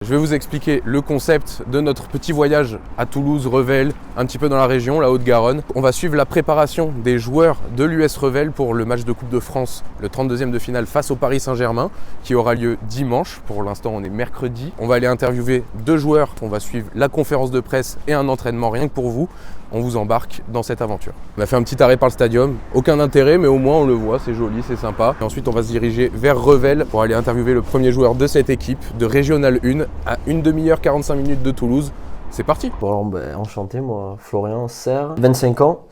Je vais vous expliquer le concept de notre petit voyage à Toulouse, Revel, un petit peu dans la région, la Haute-Garonne. On va suivre la préparation des joueurs de l'US Revel pour le match de Coupe de France, le 32e de finale face au Paris Saint-Germain, qui aura lieu dimanche. Pour l'instant, on est mercredi. On va aller interviewer 2 joueurs. On va suivre la conférence de presse et un entraînement rien que pour vous. On vous embarque dans cette aventure. On a fait un petit arrêt par le stadium, aucun intérêt, mais au moins on le voit, c'est joli, c'est sympa. Et ensuite on va se diriger vers Revel pour aller interviewer le premier joueur de cette équipe de Régional 1 à 1 demi-heure 45 minutes de Toulouse. C'est parti. Bon, enchanté, moi, Florian Serre, 25 ans.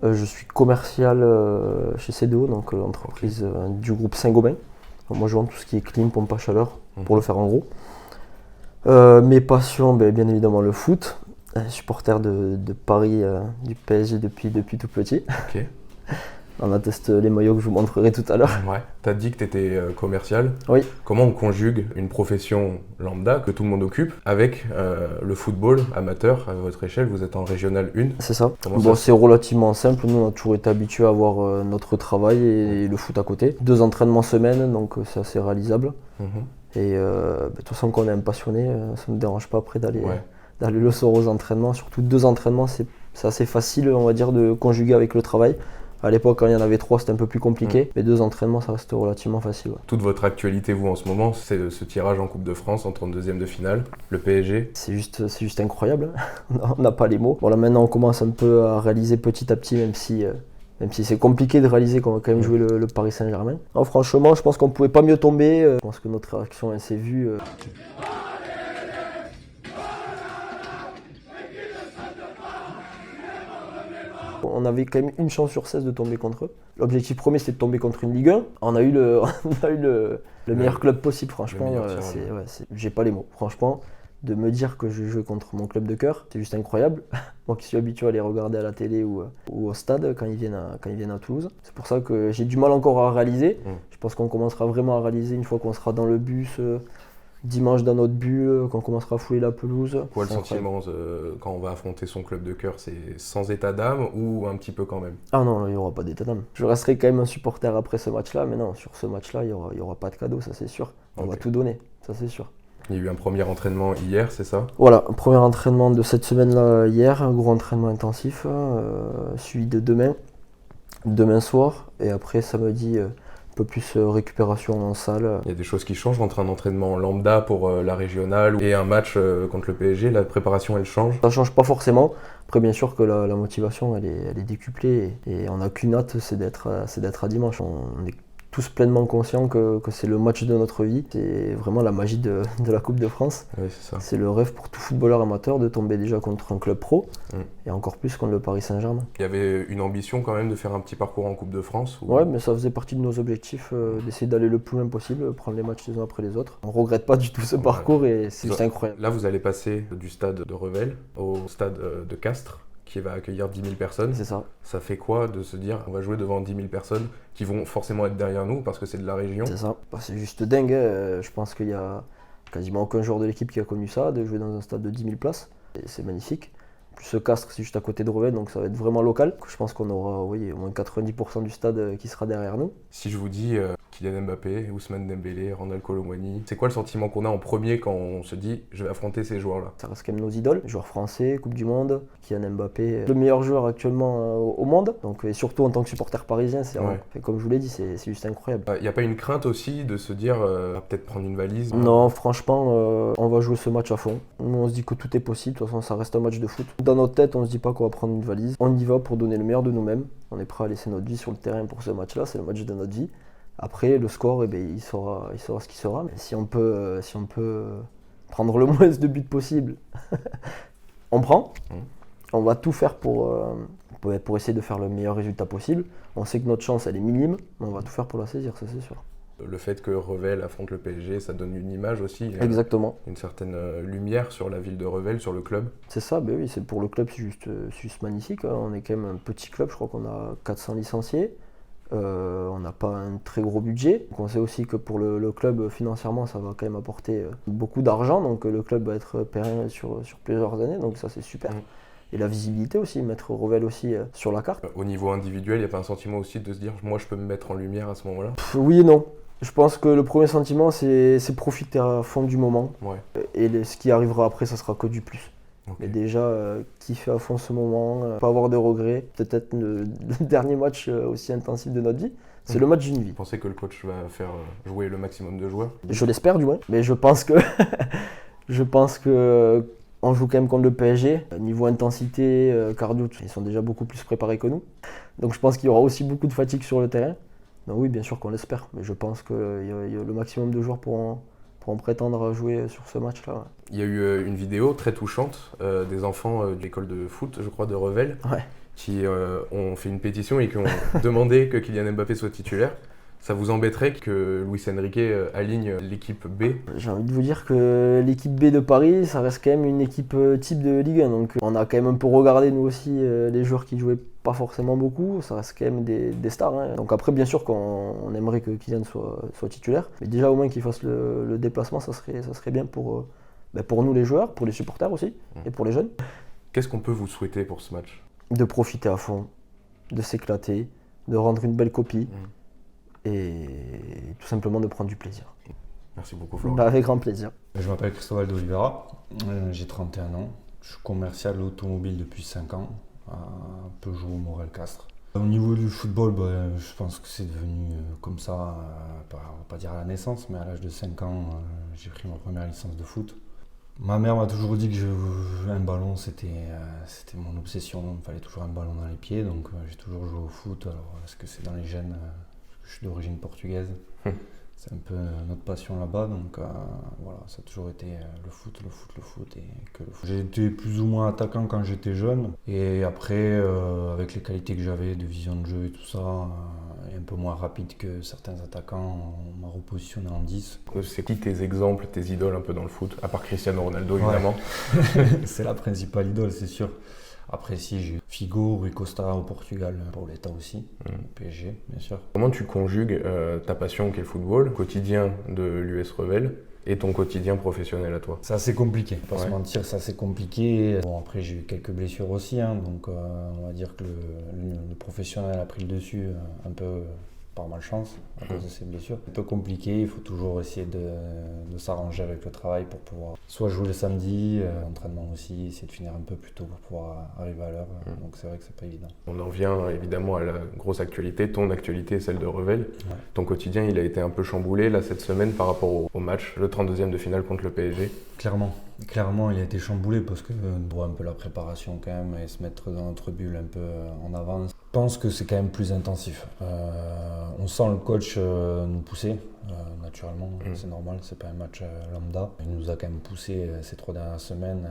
Je suis commercial chez CDO, donc l'entreprise du groupe Saint-Gobain. Moi je vends tout ce qui est clim, pompe à chaleur, pour le faire en gros. Mes passions, bien évidemment le foot. Supporter de Paris, du PSG depuis tout petit. Ok. On atteste les maillots que je vous montrerai tout à l'heure. Ouais. Tu as dit que tu étais commercial. Oui. Comment on conjugue une profession lambda que tout le monde occupe avec le football amateur à votre échelle? Vous êtes en Régional 1. C'est ça. Comment C'est relativement simple. Nous, on a toujours été habitués à avoir notre travail et le foot à côté. 2 entraînements semaine, donc c'est assez réalisable. Et de toute façon, quand on est un passionné, ça ne me dérange pas après d'aller le soir aux entraînements. Surtout 2 entraînements, c'est assez facile, on va dire, de conjuguer avec le travail. À l'époque, quand il y en avait 3, c'était un peu plus compliqué. Mais 2 entraînements, ça reste relativement facile. Ouais. Toute votre actualité, vous, en ce moment, c'est ce tirage en Coupe de France en 32e de finale, le PSG. C'est juste incroyable. On n'a pas les mots. Bon, là, maintenant, on commence un peu à réaliser petit à petit, même si c'est compliqué de réaliser qu'on va quand même jouer le Paris Saint-Germain. Non, franchement, je pense qu'on ne pouvait pas mieux tomber. Je pense que notre réaction, elle s'est vue. On avait quand même une chance sur 16 de tomber contre eux. L'objectif premier, c'était de tomber contre une Ligue 1. On a eu le meilleur club possible, franchement. J'ai pas les mots. Franchement, de me dire que je jouais contre mon club de cœur, c'est juste incroyable. Moi qui suis habitué à les regarder à la télé ou au stade quand ils viennent à Toulouse. C'est pour ça que j'ai du mal encore à réaliser. Je pense qu'on commencera vraiment à réaliser une fois qu'on sera dans le bus. Dimanche dans notre bulle, quand on commencera à fouler la pelouse. Quoi le sentiment quand on va affronter son club de cœur? C'est sans état d'âme ou un petit peu quand même? Ah non, il n'y aura pas d'état d'âme. Je resterai quand même un supporter après ce match-là, mais non, sur ce match-là, il n'y aura pas de cadeau, ça c'est sûr. On va tout donner, ça c'est sûr. Il y a eu un premier entraînement hier, c'est ça? Voilà, un premier entraînement de cette semaine-là hier, un gros entraînement intensif, suivi de demain soir, et après samedi, un peu plus récupération en salle. Il y a des choses qui changent entre un entraînement lambda pour la régionale et un match contre le PSG, la préparation elle change? Ça change pas forcément. Après bien sûr que la motivation elle est décuplée et on n'a qu'une hâte, c'est d'être à dimanche. On est tous pleinement conscients que c'est le match de notre vie. C'est vraiment la magie de la Coupe de France. Oui, c'est ça. C'est le rêve pour tout footballeur amateur de tomber déjà contre un club pro et encore plus contre le Paris Saint-Germain. Il y avait une ambition quand même de faire un petit parcours en Coupe de France ou... Ouais, mais ça faisait partie de nos objectifs, d'essayer d'aller le plus loin possible, prendre les matchs les uns après les autres. On ne regrette pas du tout ce parcours et c'est juste incroyable. Là, vous allez passer du stade de Revel au stade de Castres, qui va accueillir 10 000 personnes. C'est ça. Ça fait quoi de se dire on va jouer devant 10 000 personnes qui vont forcément être derrière nous parce que c'est de la région? C'est ça. C'est juste dingue. Je pense qu'il y a quasiment aucun joueur de l'équipe qui a connu ça, de jouer dans un stade de 10 000 places. Et c'est magnifique. Plus ce Castres, c'est juste à côté de Revel, donc ça va être vraiment local. Je pense qu'on aura au moins 90% du stade qui sera derrière nous. Si je vous dis Kylian Mbappé, Ousmane Dembélé, Ronald Colomwani, c'est quoi le sentiment qu'on a en premier quand on se dit je vais affronter ces joueurs-là? Ça reste quand même nos idoles, joueurs français, Coupe du Monde, Kylian Mbappé, le meilleur joueur actuellement au monde. Donc, et surtout en tant que supporter parisien, comme je vous l'ai dit, c'est juste incroyable. Il n'y a pas une crainte aussi de se dire on va peut-être prendre une valise? Non, franchement, on va jouer ce match à fond. Nous, on se dit que tout est possible, de toute façon ça reste un match de foot. Dans notre tête, on se dit pas qu'on va prendre une valise. On y va pour donner le meilleur de nous-mêmes. On est prêt à laisser notre vie sur le terrain pour ce match-là, c'est le match de notre vie. Après, le score, il sera ce qu'il sera. Mais si on peut prendre le moins de buts possible, on prend. On va tout faire pour essayer de faire le meilleur résultat possible. On sait que notre chance, elle est minime, mais on va tout faire pour la saisir, ça c'est sûr. Le fait que Revel affronte le PSG, ça donne une image aussi. Exactement. Une certaine lumière sur la ville de Revel, sur le club. C'est ça, oui, c'est pour le club, c'est juste magnifique. On est quand même un petit club, je crois qu'on a 400 licenciés. On n'a pas un très gros budget. Donc on sait aussi que pour le club, financièrement, ça va quand même apporter beaucoup d'argent. Donc le club va être pérenne sur plusieurs années, donc ça c'est super. Et la visibilité aussi, mettre Revel aussi sur la carte. Au niveau individuel, il n'y a pas un sentiment aussi de se dire moi je peux me mettre en lumière à ce moment-là? Oui et non. Je pense que le premier sentiment, c'est profiter à fond du moment. Ouais. Et ce qui arrivera après, ça sera que du plus. Ok. Mais déjà, kiffer à fond ce moment, pas avoir de regrets. Peut-être le dernier match aussi intensif de notre vie, c'est le match d'une vie. Vous pensez que le coach va faire jouer le maximum de joueurs? Je l'espère du moins, mais je pense que on joue quand même contre le PSG. Niveau intensité, cardio, ils sont déjà beaucoup plus préparés que nous. Donc je pense qu'il y aura aussi beaucoup de fatigue sur le terrain. Donc oui, bien sûr qu'on l'espère, mais je pense que le maximum de joueurs pourront prétendre à jouer sur ce match-là. Ouais. Il y a eu une vidéo très touchante des enfants de l'école de foot, je crois, de Revel, Ouais. qui ont fait une pétition et qui ont demandé que Kylian Mbappé soit titulaire. Ça vous embêterait que Luis Enrique aligne l'équipe B? J'ai envie de vous dire que l'équipe B de Paris, ça reste quand même une équipe type de Ligue 1. Donc on a quand même un peu regardé nous aussi les joueurs qui jouaient pas forcément beaucoup. Ça reste quand même des stars. Hein. Donc après, bien sûr qu'on aimerait que Kylian soit titulaire. Mais déjà au moins qu'il fasse le déplacement, ça serait bien pour nous les joueurs, pour les supporters aussi et pour les jeunes. Qu'est-ce qu'on peut vous souhaiter pour ce match? De profiter à fond, de s'éclater, de rendre une belle copie. Et tout simplement de prendre du plaisir. Merci beaucoup Florent. Avec grand plaisir. Je m'appelle Cristóbal de Oliveira, j'ai 31 ans, je suis commercial automobile depuis 5 ans à Peugeot Morel Castres. Au niveau du football, je pense que c'est devenu comme ça, on va pas dire à la naissance, mais à l'âge de 5 ans, j'ai pris ma première licence de foot. Ma mère m'a toujours dit que un ballon, c'était mon obsession, il me fallait toujours un ballon dans les pieds, donc j'ai toujours joué au foot. Alors est-ce que c'est dans les gènes? Je suis d'origine portugaise, c'est un peu notre passion là-bas, donc voilà, ça a toujours été le foot et que le foot. J'ai été plus ou moins attaquant quand j'étais jeune, et après, avec les qualités que j'avais de vision de jeu et tout ça, et un peu moins rapide que certains attaquants, on m'a repositionné en 10. C'est qui tes exemples, tes idoles un peu dans le foot, à part Cristiano Ronaldo évidemment? C'est la principale idole, c'est sûr. Après, si j'ai eu Figo, Rui Costa au Portugal, pour l'État aussi, PSG, bien sûr. Comment tu conjugues ta passion qui est le football, le quotidien de l'US Revel et ton quotidien professionnel à toi? C'est assez compliqué, pas se mentir, c'est assez compliqué. Bon, après, j'ai eu quelques blessures aussi, hein, donc on va dire que le professionnel a pris le dessus un peu par malchance à cause de ces blessures. C'est un peu compliqué, il faut toujours essayer de s'arranger avec le travail pour pouvoir soit jouer le samedi, l'entraînement aussi, essayer de finir un peu plus tôt pour pouvoir arriver à l'heure. Donc c'est vrai que c'est pas évident. On en vient évidemment à la grosse actualité, ton actualité, celle de Revel. Ouais. Ton quotidien, il a été un peu chamboulé là cette semaine par rapport au match, le 32e de finale contre le PSG. Clairement, il a été chamboulé parce que doit un peu la préparation quand même et se mettre dans notre bulle un peu en avance. Je pense que c'est quand même plus intensif. On sent le coach nous pousser, naturellement, c'est normal, c'est pas un match lambda. Il nous a quand même poussé ces 3 dernières semaines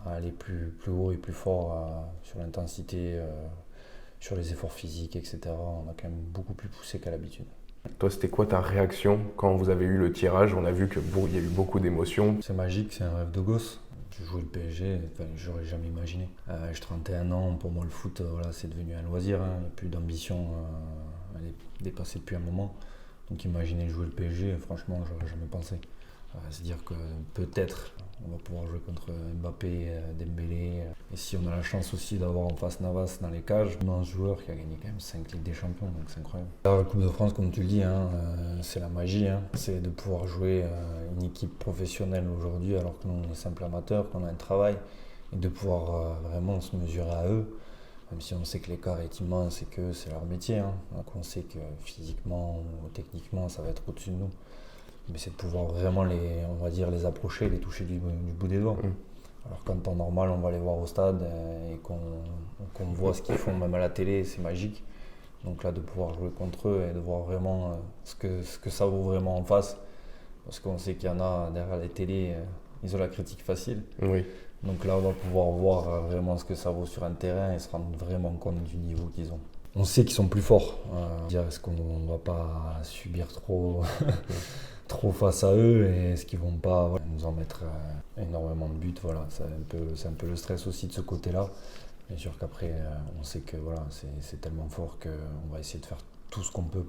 à aller plus haut et plus fort sur l'intensité, sur les efforts physiques, etc. On a quand même beaucoup plus poussé qu'à l'habitude. Toi, c'était quoi ta réaction quand vous avez eu le tirage? On a vu qu'il y a eu beaucoup d'émotions. C'est magique, c'est un rêve de gosse. Je jouais le PSG, j'aurais jamais imaginé. J'ai 31 ans, pour moi le foot, voilà, c'est devenu un loisir. Il n'y a plus d'ambition, elle est dépassée depuis un moment. Donc imaginer jouer le PSG, franchement, j'aurais jamais pensé. C'est-à-dire que peut-être on va pouvoir jouer contre Mbappé, Dembélé. Et si on a la chance aussi d'avoir en face Navas dans les cages, un joueur qui a gagné quand même 5 Ligues des Champions, donc c'est incroyable. La Coupe de France, comme tu le dis, c'est la magie. C'est de pouvoir jouer une équipe professionnelle aujourd'hui alors que nous on est simple amateur, qu'on a un travail, et de pouvoir vraiment se mesurer à eux. Même si on sait que l'écart est immense et que c'est leur métier. Donc on sait que physiquement ou techniquement ça va être au-dessus de nous. Mais c'est de pouvoir vraiment les approcher, les toucher du bout des doigts. Alors qu'en temps normal, on va les voir au stade et qu'on voit ce qu'ils font même à la télé, c'est magique. Donc là, de pouvoir jouer contre eux et de voir vraiment ce que ça vaut vraiment en face. Parce qu'on sait qu'il y en a derrière les télés, ils ont la critique facile. Oui. Donc là, on va pouvoir voir vraiment ce que ça vaut sur un terrain et se rendre vraiment compte du niveau qu'ils ont. On sait qu'ils sont plus forts. Est-ce qu'on ne va pas subir trop face à eux et est-ce qu'ils ne vont pas nous en mettre énormément de buts. Voilà, c'est un peu le stress aussi de ce côté-là. Bien sûr qu'après, on sait que voilà, c'est tellement fort qu'on va essayer de faire tout ce qu'on peut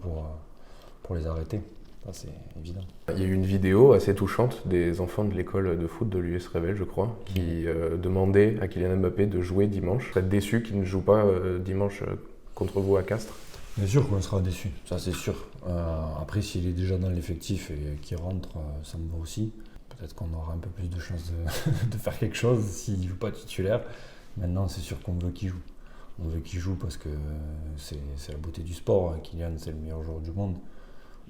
pour les arrêter. Ça, c'est évident. Il y a eu une vidéo assez touchante des enfants de l'école de foot de l'US Revel, je crois, qui demandaient à Kylian Mbappé de jouer dimanche. Vous êtes déçu qu'il ne joue pas dimanche contre vous à Castres? Bien sûr qu'on sera déçu, ça c'est sûr. Après, s'il est déjà dans l'effectif et qu'il rentre, ça me va aussi. Peut-être qu'on aura un peu plus de chance de faire quelque chose s'il ne joue pas titulaire. Maintenant, c'est sûr qu'on veut qu'il joue. On veut qu'il joue parce que c'est la beauté du sport. Kylian, c'est le meilleur joueur du monde,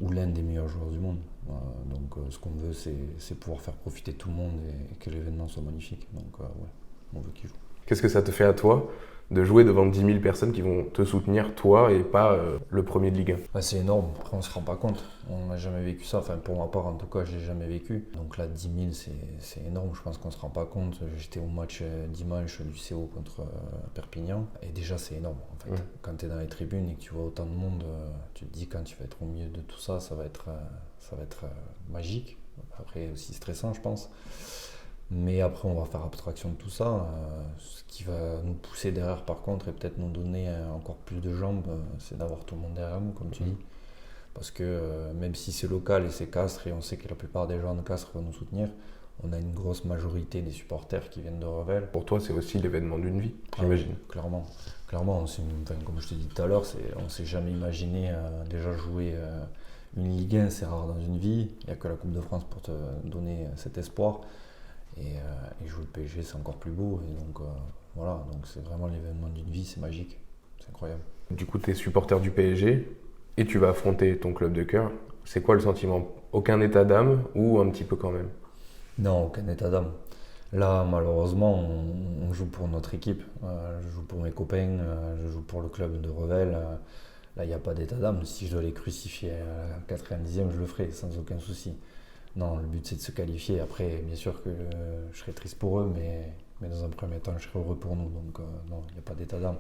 ou l'un des meilleurs joueurs du monde. Donc ce qu'on veut, c'est pouvoir faire profiter tout le monde et que l'événement soit magnifique. Donc ouais, on veut qu'il joue. Qu'est-ce que ça te fait à toi de jouer devant 10 000 personnes qui vont te soutenir, toi, et pas le premier de Ligue 1? C'est énorme, après on ne se rend pas compte, on n'a jamais vécu ça, enfin pour ma part en tout cas je l'ai jamais vécu. Donc là 10 000 c'est énorme, je pense qu'on ne se rend pas compte. J'étais au match dimanche du CO contre Perpignan et déjà c'est énorme en fait. Quand tu es dans les tribunes et que tu vois autant de monde, tu te dis quand tu vas être au milieu de tout ça, ça va être magique, après aussi stressant je pense. Mais après, on va faire abstraction de tout ça. Ce qui va nous pousser derrière, par contre, et peut-être nous donner encore plus de jambes, c'est d'avoir tout le monde derrière nous, comme tu dis. Parce que même si c'est local et c'est Castres, et on sait que la plupart des gens de Castres vont nous soutenir, on a une grosse majorité des supporters qui viennent de Revel. Pour toi, c'est aussi l'événement d'une vie, j'imagine. Clairement, comme je te dis tout à l'heure, on ne s'est jamais imaginé déjà jouer une Ligue 1, c'est rare dans une vie. Il n'y a que la Coupe de France pour te donner cet espoir. Et jouer le PSG, c'est encore plus beau. Et donc voilà, donc c'est vraiment l'événement d'une vie, c'est magique, c'est incroyable. Du coup, tu es supporter du PSG et tu vas affronter ton club de cœur. C'est quoi le sentiment? Aucun état d'âme ou un petit peu quand même? Non, aucun état d'âme. Là, malheureusement, on joue pour notre équipe. Je joue pour mes copains, je joue pour le club de Revel. Là, il n'y a pas d'état d'âme. Si je dois les crucifier à la 90e, je le ferai sans aucun souci. Non, le but c'est de se qualifier. Après, bien sûr que je serai triste pour eux, mais dans un premier temps, je serai heureux pour nous. Donc non, il n'y a pas d'état d'âme.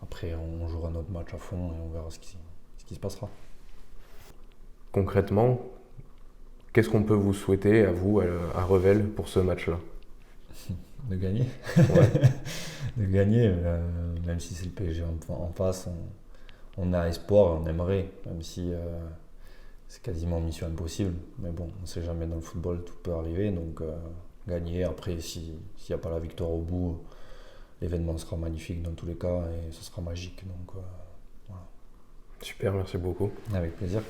Après, on jouera notre match à fond et on verra ce qui se passera. Concrètement, qu'est-ce qu'on peut vous souhaiter à vous, à Revel, pour ce match-là? De gagner. Ouais. De gagner, même si c'est le PSG en face, on a espoir, on aimerait, même si c'est quasiment mission impossible. Mais bon, on ne sait jamais dans le football, tout peut arriver. Donc gagner, après, s'il n'y a pas la victoire au bout, l'événement sera magnifique dans tous les cas et ce sera magique. Donc voilà. Super, merci beaucoup. Avec plaisir.